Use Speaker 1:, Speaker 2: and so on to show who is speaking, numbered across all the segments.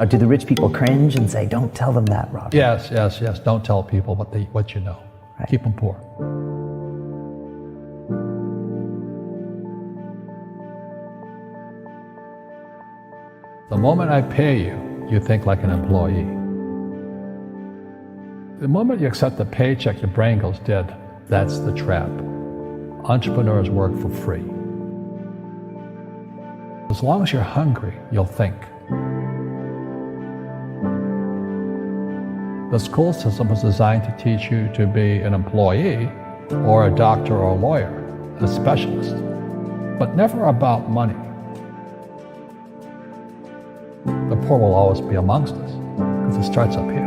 Speaker 1: do the rich people cringe and say, don't tell them that, Rob?
Speaker 2: Yes. Don't tell people what you know.
Speaker 1: Right.
Speaker 2: Keep them poor. The moment I pay you, you think like an employee. The moment you accept the paycheck, your brain goes dead. That's the trap. Entrepreneurs work for free. As long as you're hungry, you'll think. The school system was designed to teach you to be an employee or a doctor or a lawyer, a specialist, but never about money. The poor will always be amongst us because it starts up here.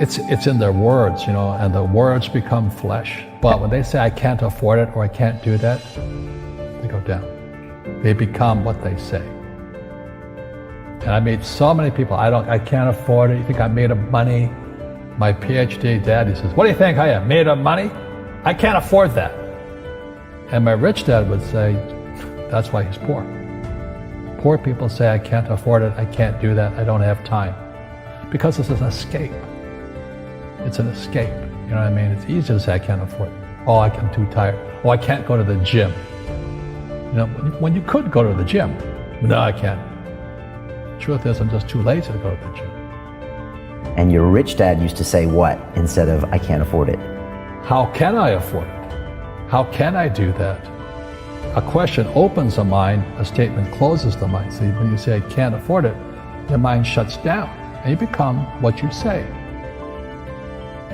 Speaker 2: It's in their words, and the words become flesh. But when they say, I can't afford it or I can't do that, they go down. They become what they say. And I meet so many people, I can't afford it. You think I'm made of money? My PhD dad, he says, what do you think I am, made of money? I can't afford that. And my rich dad would say, that's why he's poor. Poor people say, I can't afford it, I can't do that, I don't have time. Because it's an escape. It's an escape, you know what I mean? It's easy to say, I can't afford it. Oh, I'm too tired. Oh, I can't go to the gym. When you could go to the gym. No, I can't. Truth is, I'm just too lazy to go to the gym.
Speaker 1: And your rich dad used to say what instead of, I can't afford it?
Speaker 2: How can I afford it? How can I do that? A question opens the mind, a statement closes the mind. See, when you say, I can't afford it, your mind shuts down, and you become what you say.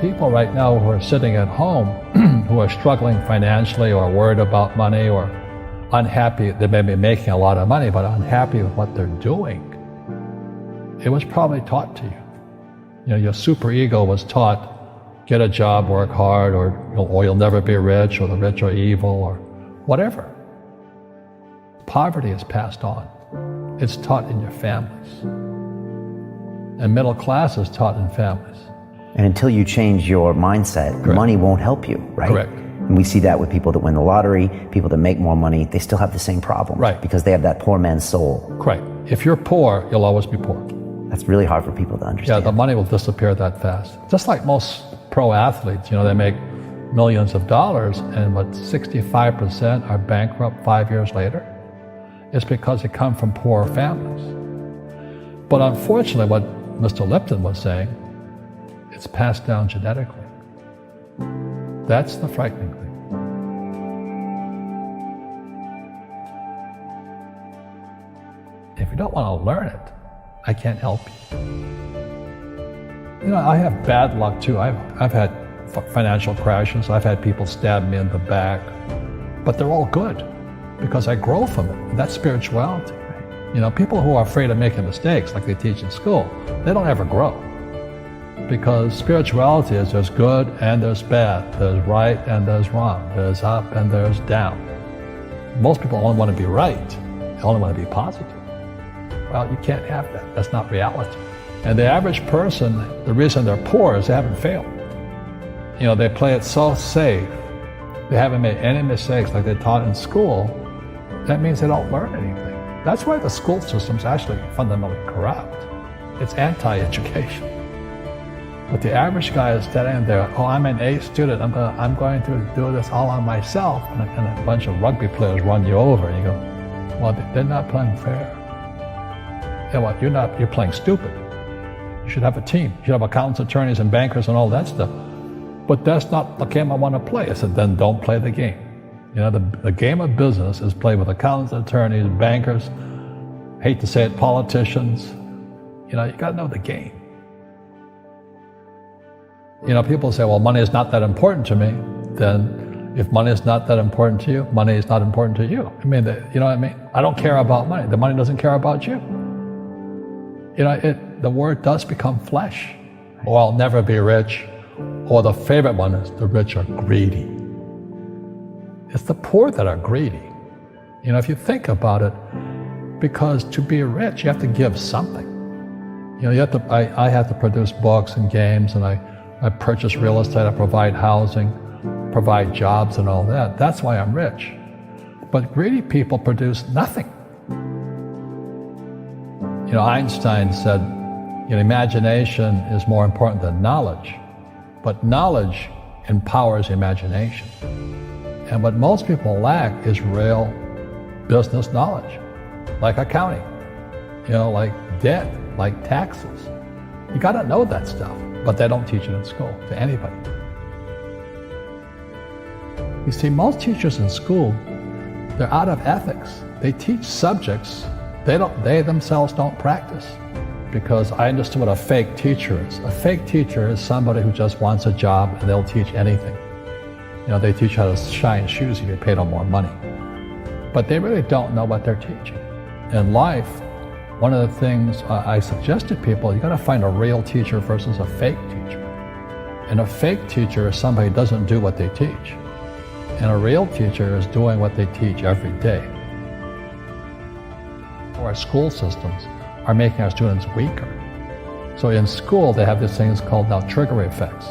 Speaker 2: People right now who are sitting at home, who are struggling financially or worried about money or unhappy, they may be making a lot of money, but unhappy with what they're doing. It was probably taught to you. Your superego was taught, get a job, work hard, or you'll never be rich, or the rich are evil, or whatever. Poverty is passed on. It's taught in your families. And middle class is taught in families.
Speaker 1: And until you change your mindset,
Speaker 2: Correct.
Speaker 1: Money won't help you, right?
Speaker 2: Correct.
Speaker 1: And we see that with people that win the lottery, people that make more money, they still have the same problem.
Speaker 2: Right.
Speaker 1: Because they have that poor man's soul.
Speaker 2: Right. If you're poor, you'll always be poor.
Speaker 1: That's really hard for people to understand.
Speaker 2: Yeah, the money will disappear that fast. Just like most pro athletes, they make millions of dollars, and 65% are bankrupt 5 years later. It's because they come from poor families. But unfortunately, what Mr. Lipton was saying, it's passed down genetically. That's the frightening thing. If you don't want to learn it, I can't help you. I have bad luck too. I've had financial crashes. I've had people stab me in the back, but they're all good because I grow from it. And that's spirituality. People who are afraid of making mistakes, like they teach in school, they don't ever grow. Because spirituality is there's good and there's bad, there's right and there's wrong, there's up and there's down. Most people only want to be right, they only want to be positive. Well, you can't have that. That's not reality. And the average person, the reason they're poor is they haven't failed. They play it so safe. They haven't made any mistakes like they taught in school. That means they don't learn anything. That's why the school system's actually fundamentally corrupt. It's anti-education. But the average guy is standing there, oh, I'm an A student, I'm going to do this all on myself. And a bunch of rugby players run you over, and you go, well, they're not playing fair. Yeah, well, you're playing stupid. You should have a team. You should have accountants, attorneys, and bankers and all that stuff. But that's not the game I want to play. I said, then don't play the game. The game of business is played with accountants, attorneys, bankers, hate to say it, politicians. You got to know the game. People say, well, money is not that important to me. Then if money is not that important to you, money is not important to you. You know what I mean? I don't care about money. The money doesn't care about you. The word does become flesh. Oh, I'll never be rich. Or the favorite one is the rich are greedy. It's the poor that are greedy. If you think about it, because to be rich, you have to give something. I have to produce books and games, and I purchase real estate, I provide housing, provide jobs and all that. That's why I'm rich. But greedy people produce nothing. Einstein said, imagination is more important than knowledge, but knowledge empowers imagination. And what most people lack is real business knowledge, like accounting, like debt, like taxes. You got to know that stuff, but they don't teach it in school to anybody. You see, most teachers in school, they're out of ethics. They teach subjects they themselves don't practice. Because I understood what a fake teacher is. A fake teacher is somebody who just wants a job and they'll teach anything. They teach how to shine shoes if you pay them more money. But they really don't know what they're teaching. In life, one of the things I suggest to people, you got to find a real teacher versus a fake teacher. And a fake teacher is somebody who doesn't do what they teach. And a real teacher is doing what they teach every day. Our school systems are making our students weaker. So in school, they have these things called now trigger effects.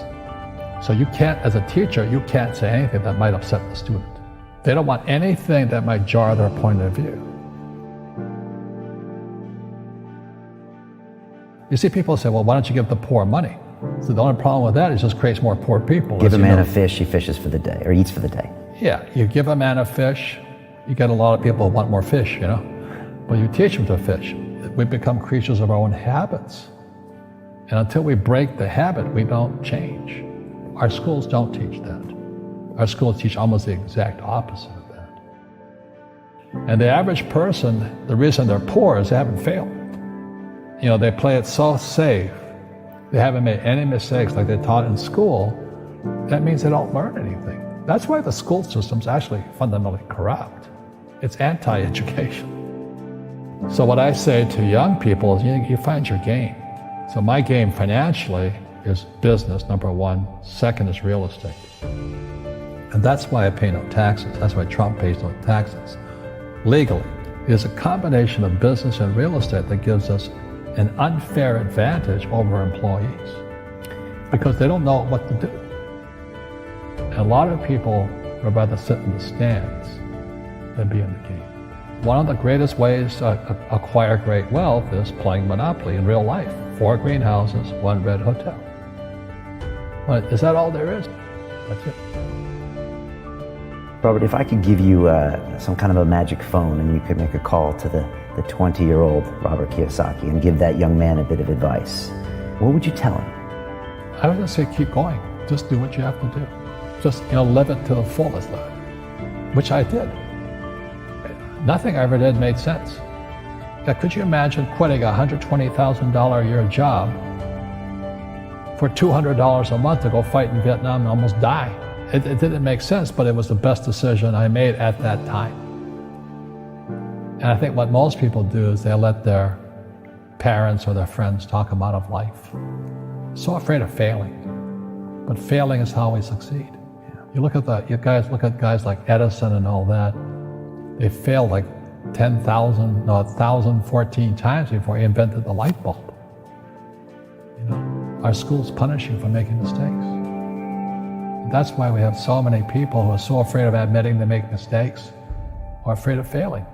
Speaker 2: So you can't, as a teacher, you can't say anything that might upset the student. They don't want anything that might jar their point of view. You see, people say, well, why don't you give the poor money? So the only problem with that is it just creates more poor people.
Speaker 1: Give a man a fish, he fishes for the day, or eats for the day.
Speaker 2: Yeah, you give a man a fish, you get a lot of people who want more fish, But you teach them to fish. We become creatures of our own habits. And until we break the habit, we don't change. Our schools don't teach that. Our schools teach almost the exact opposite of that. And the average person, the reason they're poor is they haven't failed. They play it so safe. They haven't made any mistakes like they taught in school. That means they don't learn anything. That's why the school system's actually fundamentally corrupt. It's anti-education. So what I say to young people is you find your game. So my game financially is business, number one. Second is real estate. And that's why I pay no taxes. That's why Trump pays no taxes. Legally, it is a combination of business and real estate that gives us an unfair advantage over employees because they don't know what to do. And a lot of people would rather sit in the stands than be in the game. One of the greatest ways to acquire great wealth is playing Monopoly in real life. 4 greenhouses, 1 red hotel. But is that all there is? That's it.
Speaker 1: Robert, if I could give you some kind of a magic phone and you could make a call to the 20-year-old Robert Kiyosaki and give that young man a bit of advice, what would you tell him?
Speaker 2: I would just say keep going. Just do what you have to do. Just live it to the fullest, which I did. Nothing I ever did made sense. Could you imagine quitting a $120,000 a year job for $200 a month to go fight in Vietnam and almost die? It didn't make sense, but it was the best decision I made at that time. And I think what most people do is they let their parents or their friends talk them out of life. So afraid of failing. But failing is how we succeed. You look at guys like Edison and all that. They failed like 1,014 times before he invented the light bulb. Our schools punish you for making mistakes. And that's why we have so many people who are so afraid of admitting they make mistakes or afraid of failing.